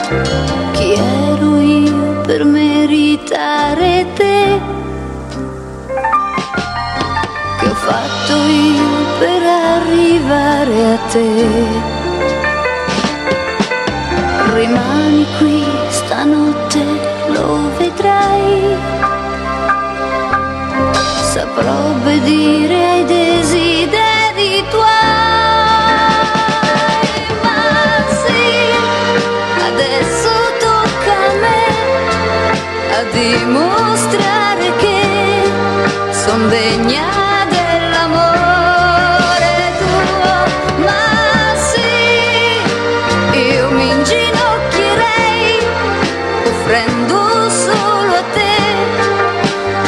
Chi ero io per meritare te? Che ho fatto io per arrivare a te? Rimani qui stanotte, lo vedrai. Saprò obbedire ai desideri tuoi. Ma sì, adesso tocca a me a dimostrare che son degna dell'amore tuo. Ma sì, io mi inginocchierei offrendo solo a te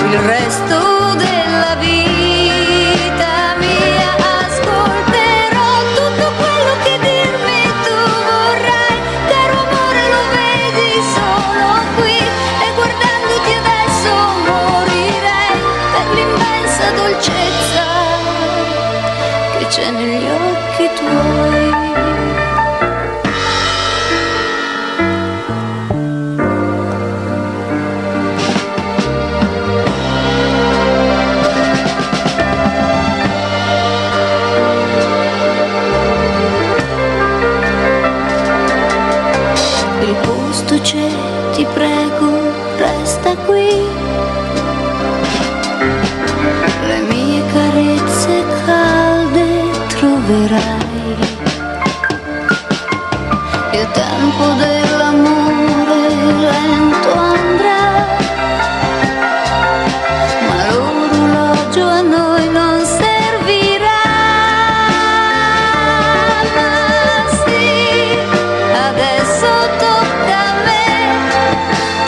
il resto della vita mia. Ascolterò tutto quello che dirmi tu vorrai, caro amore, lo vedi solo qui, e guardandoti adesso morirei per l'immensa dolcezza che c'è negli occhi tuoi. Il posto c'è, ti prego, resta qui. Le mie carezze calde troverai. Il tempo dell'amore lento andrà, ma l'orologio a noi non servirà. Ma sì, adesso tocca a me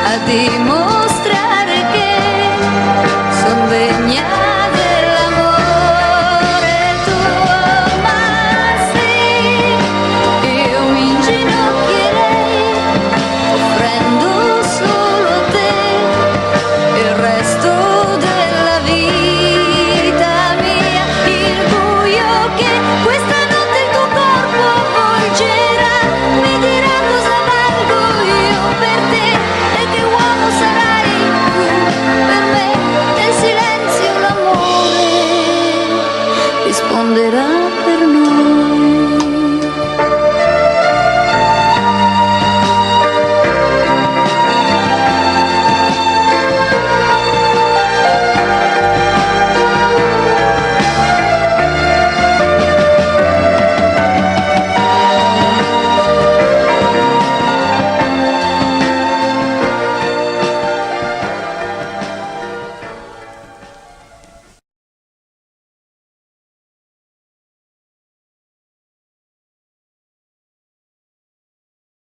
a dimostrare